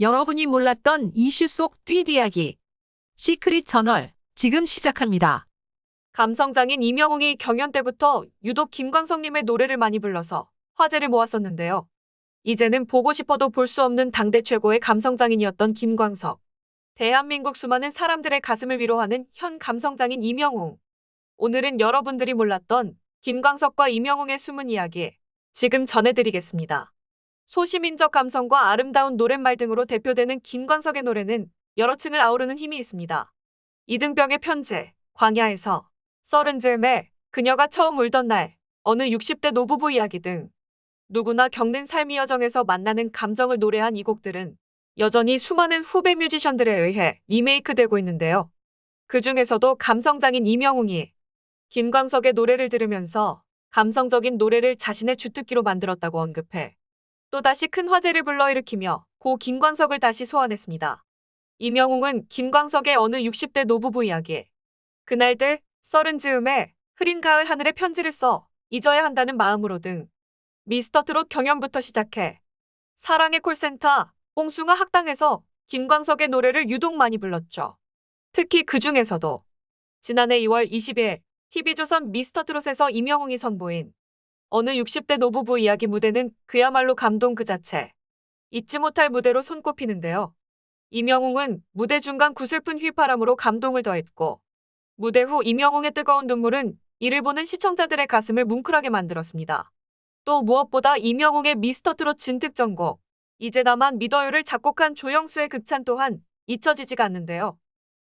여러분이 몰랐던 이슈 속 뒷이야기. 시크릿 저널, 지금 시작합니다. 감성장인 이명웅이 경연 때부터 유독 김광석님의 노래를 많이 불러서 화제를 모았었는데요. 이제는 보고 싶어도 볼 수 없는 당대 최고의 감성장인이었던 김광석. 대한민국 수많은 사람들의 가슴을 위로하는 현 감성장인 이명웅. 오늘은 여러분들이 몰랐던 김광석과 이명웅의 숨은 이야기 지금 전해드리겠습니다. 소시민적 감성과 아름다운 노랫말 등으로 대표되는 김광석의 노래는 여러 층을 아우르는 힘이 있습니다. 이등병의 편지, 광야에서, 서른 즈음에, 그녀가 처음 울던 날, 어느 60대 노부부 이야기 등 누구나 겪는 삶의 여정에서 만나는 감정을 노래한 이 곡들은 여전히 수많은 후배 뮤지션들에 의해 리메이크되고 있는데요. 그 중에서도 감성장인 이명웅이 김광석의 노래를 들으면서 감성적인 노래를 자신의 주특기로 만들었다고 언급해 또다시 큰 화제를 불러일으키며 고 김광석을 다시 소환했습니다. 이명웅은 김광석의 어느 60대 노부부 이야기, 그날들, 서른 즈음에, 흐린 가을 하늘에 편지를 써 잊어야 한다는 마음으로 등 미스터트롯 경연부터 시작해 사랑의 콜센터, 뽕숭아 학당에서 김광석의 노래를 유독 많이 불렀죠. 특히 그 중에서도 지난해 2월 20일 TV조선 미스터트롯에서 이명웅이 선보인 어느 60대 노부부 이야기 무대는 그야말로 감동 그 자체. 잊지 못할 무대로 손꼽히는데요. 이명웅은 무대 중간 구슬픈 휘파람으로 감동을 더했고 무대 후 이명웅의 뜨거운 눈물은 이를 보는 시청자들의 가슴을 뭉클하게 만들었습니다. 또 무엇보다 이명웅의 미스터트롯 진특전곡 이제 나만 믿어요를 작곡한 조영수의 극찬 또한 잊혀지지가 않는데요.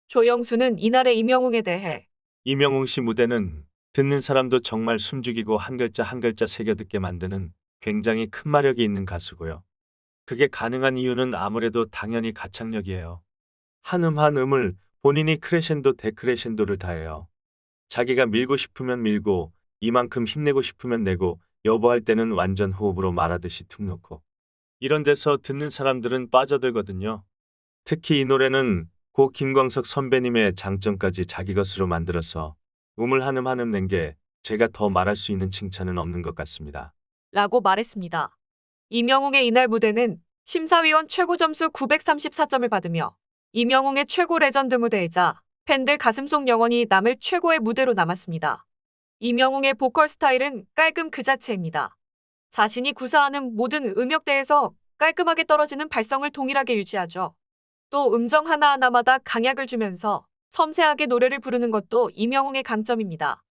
조영수는 이날의 이명웅에 대해 이명웅 씨 무대는 듣는 사람도 정말 숨죽이고 한 글자 한 글자 새겨듣게 만드는 굉장히 큰 마력이 있는 가수고요. 그게 가능한 이유는 아무래도 당연히 가창력이에요. 한 한 음을 본인이 크레셴도 데크레셴도를 다해요. 자기가 밀고 싶으면 밀고 이만큼 힘내고 싶으면 내고 여보할 때는 완전 호흡으로 말하듯이 툭 놓고 이런 데서 듣는 사람들은 빠져들거든요. 특히 이 노래는 고 김광석 선배님의 장점까지 자기 것으로 만들어서 음을 한음 한음 낸 게 제가 더 말할 수 있는 칭찬은 없는 것 같습니다. 라고 말했습니다. 이명웅의 이날 무대는 심사위원 최고 점수 934점을 받으며 이명웅의 최고 레전드 무대이자 팬들 가슴속 영원히 남을 최고의 무대로 남았습니다. 이명웅의 보컬 스타일은 깔끔 그 자체입니다. 자신이 구사하는 모든 음역대에서 깔끔하게 떨어지는 발성을 동일하게 유지하죠. 또 음정 하나하나마다 강약을 주면서 섬세하게 노래를 부르는 것도 이명웅의 강점입니다.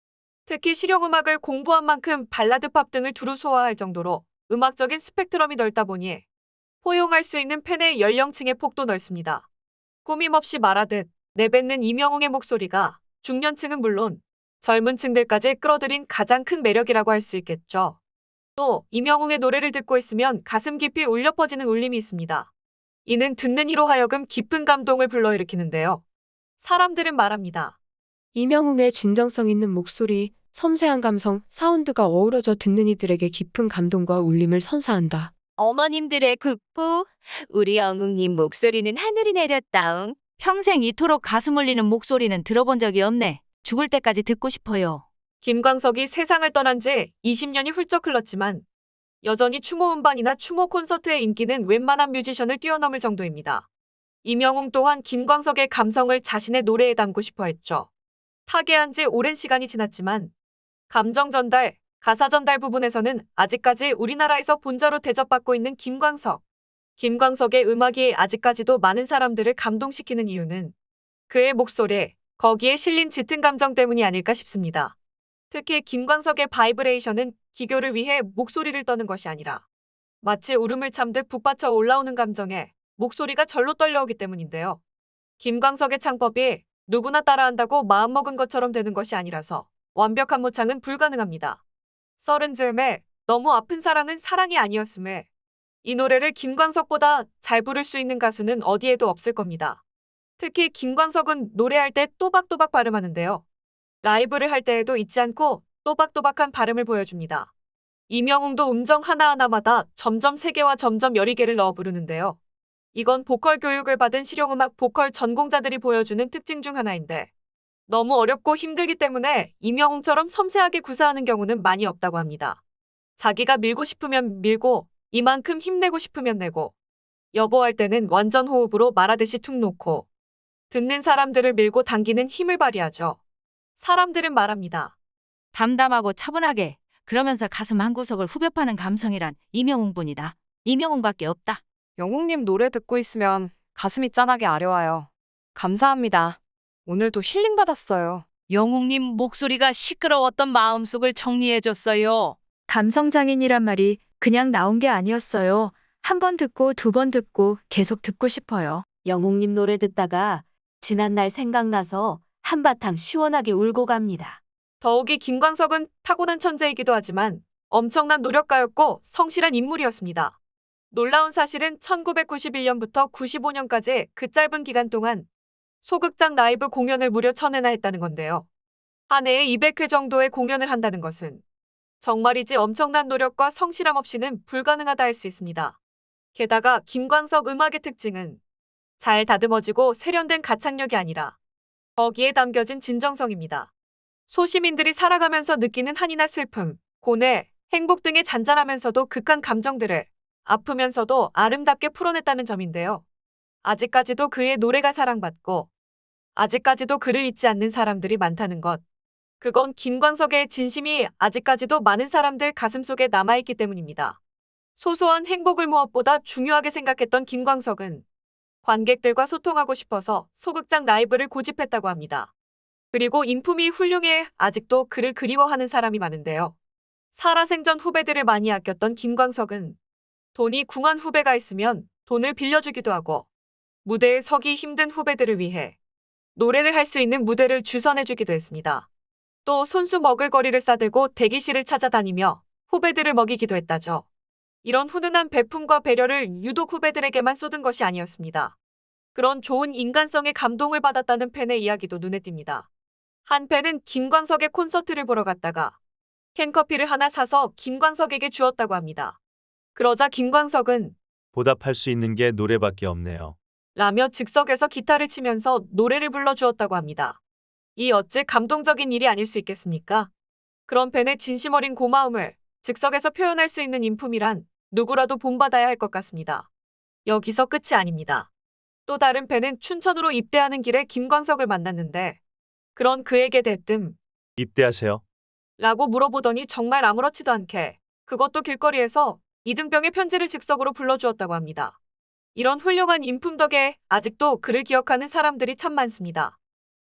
특히 실용음악을 공부한 만큼 발라드 팝 등을 두루 소화할 정도로 음악적인 스펙트럼이 넓다 보니 포용할 수 있는 팬의 연령층의 폭도 넓습니다. 꾸밈없이 말하듯 내뱉는 이명웅의 목소리가 중년층은 물론 젊은 층들까지 끌어들인 가장 큰 매력이라고 할 수 있겠죠. 또 이명웅의 노래를 듣고 있으면 가슴 깊이 울려 퍼지는 울림이 있습니다. 이는 듣는 이로 하여금 깊은 감동을 불러일으키는데요. 사람들은 말합니다. 이명웅의 진정성 있는 목소리, 섬세한 감성, 사운드가 어우러져 듣는 이들에게 깊은 감동과 울림을 선사한다. 어머님들의 국부, 우리 영웅님 목소리는 하늘이 내렸다옹. 평생 이토록 가슴 울리는 목소리는 들어본 적이 없네. 죽을 때까지 듣고 싶어요. 김광석이 세상을 떠난 지 20년이 훌쩍 흘렀지만 여전히 추모 음반이나 추모 콘서트의 인기는 웬만한 뮤지션을 뛰어넘을 정도입니다. 이명웅 또한 김광석의 감성을 자신의 노래에 담고 싶어 했죠. 타계한 지 오랜 시간이 지났지만 감정 전달, 가사 전달 부분에서는 아직까지 우리나라에서 본저로 대접받고 있는 김광석. 김광석의 음악이 아직까지도 많은 사람들을 감동시키는 이유는 그의 목소리, 거기에 실린 짙은 감정 때문이 아닐까 싶습니다. 특히 김광석의 바이브레이션은 기교를 위해 목소리를 떠는 것이 아니라 마치 울음을 참듯 북받쳐 올라오는 감정에 목소리가 절로 떨려오기 때문인데요. 김광석의 창법이 누구나 따라한다고 마음먹은 것처럼 되는 것이 아니라서 완벽한 모창은 불가능합니다. 서른 즈음에 너무 아픈 사랑은 사랑이 아니었음에 이 노래를 김광석보다 잘 부를 수 있는 가수는 어디에도 없을 겁니다. 특히 김광석은 노래할 때 또박또박 발음하는데요. 라이브를 할 때에도 잊지 않고 또박또박한 발음을 보여줍니다. 이명웅도 음정 하나하나마다 점점 세계와 점점 여리개를 넣어 부르는데요. 이건 보컬 교육을 받은 실용음악 보컬 전공자들이 보여주는 특징 중 하나인데 너무 어렵고 힘들기 때문에 이명웅처럼 섬세하게 구사하는 경우는 많이 없다고 합니다. 자기가 밀고 싶으면 밀고 이만큼 힘내고 싶으면 내고 여보할 때는 완전 호흡으로 말하듯이 툭 놓고 듣는 사람들을 밀고 당기는 힘을 발휘하죠. 사람들은 말합니다. 담담하고 차분하게 그러면서 가슴 한구석을 후벼 파는 감성이란 이명웅뿐이다. 이명웅밖에 없다. 영웅님 노래 듣고 있으면 가슴이 짠하게 아려와요. 감사합니다. 오늘도 힐링 받았어요. 영웅님 목소리가 시끄러웠던 마음속을 정리해줬어요. 감성장인이란 말이 그냥 나온 게 아니었어요. 한 번 듣고 두 번 듣고 계속 듣고 싶어요. 영웅님 노래 듣다가 지난날 생각나서 한바탕 시원하게 울고 갑니다. 더욱이 김광석은 타고난 천재이기도 하지만 엄청난 노력가였고 성실한 인물이었습니다. 놀라운 사실은 1991년부터 95년까지 그 짧은 기간 동안 소극장 라이브 공연을 무려 1000회나 했다는 건데요. 한 해에 200회 정도의 공연을 한다는 것은 정말이지 엄청난 노력과 성실함 없이는 불가능하다 할 수 있습니다. 게다가 김광석 음악의 특징은 잘 다듬어지고 세련된 가창력이 아니라 거기에 담겨진 진정성입니다. 소시민들이 살아가면서 느끼는 한이나 슬픔, 고뇌, 행복 등의 잔잔하면서도 극한 감정들을 아프면서도 아름답게 풀어냈다는 점인데요. 아직까지도 그의 노래가 사랑받고 아직까지도 그를 잊지 않는 사람들이 많다는 것. 그건 김광석의 진심이 아직까지도 많은 사람들 가슴속에 남아있기 때문입니다. 소소한 행복을 무엇보다 중요하게 생각했던 김광석은 관객들과 소통하고 싶어서 소극장 라이브를 고집했다고 합니다. 그리고 인품이 훌륭해 아직도 그를 그리워하는 사람이 많은데요. 살아생전 후배들을 많이 아꼈던 김광석은 돈이 궁한 후배가 있으면 돈을 빌려주기도 하고 무대에 서기 힘든 후배들을 위해 노래를 할 수 있는 무대를 주선해주기도 했습니다. 또 손수 먹을 거리를 싸들고 대기실을 찾아다니며 후배들을 먹이기도 했다죠. 이런 훈훈한 베품과 배려를 유독 후배들에게만 쏟은 것이 아니었습니다. 그런 좋은 인간성에 감동을 받았다는 팬의 이야기도 눈에 띕니다. 한 팬은 김광석의 콘서트를 보러 갔다가 캔커피를 하나 사서 김광석에게 주었다고 합니다. 그러자 김광석은 보답할 수 있는 게 노래밖에 없네요. 라며 즉석에서 기타를 치면서 노래를 불러주었다고 합니다. 이 어찌 감동적인 일이 아닐 수 있겠습니까? 그런 팬의 진심 어린 고마움을 즉석에서 표현할 수 있는 인품이란 누구라도 본받아야 할 것 같습니다. 여기서 끝이 아닙니다. 또 다른 팬은 춘천으로 입대하는 길에 김광석을 만났는데 그런 그에게 대뜸 입대하세요. 라고 물어보더니 정말 아무렇지도 않게 그것도 길거리에서 이등병의 편지를 즉석으로 불러주었다고 합니다. 이런 훌륭한 인품 덕에 아직도 그를 기억하는 사람들이 참 많습니다.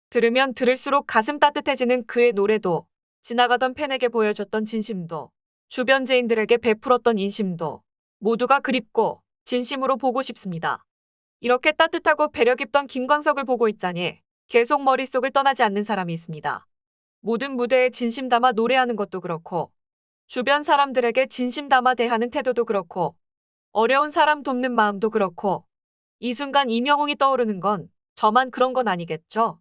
들으면 들을수록 가슴 따뜻해지는 그의 노래도 지나가던 팬에게 보여줬던 진심도 주변 지인들에게 베풀었던 인심도 모두가 그립고 진심으로 보고 싶습니다. 이렇게 따뜻하고 배려 깊던 김광석을 보고 있자니 계속 머릿속을 떠나지 않는 사람이 있습니다. 모든 무대에 진심 담아 노래하는 것도 그렇고 주변 사람들에게 진심 담아 대하는 태도도 그렇고 어려운 사람 돕는 마음도 그렇고 이 순간 이명웅이 떠오르는 건 저만 그런 건 아니겠죠?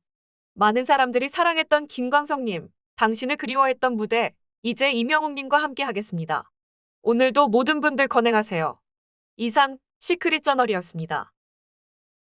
많은 사람들이 사랑했던 김광석님, 당신을 그리워했던 무대, 이제 이명웅님과 함께 하겠습니다. 오늘도 모든 분들 건행하세요. 이상 시크릿 저널이었습니다.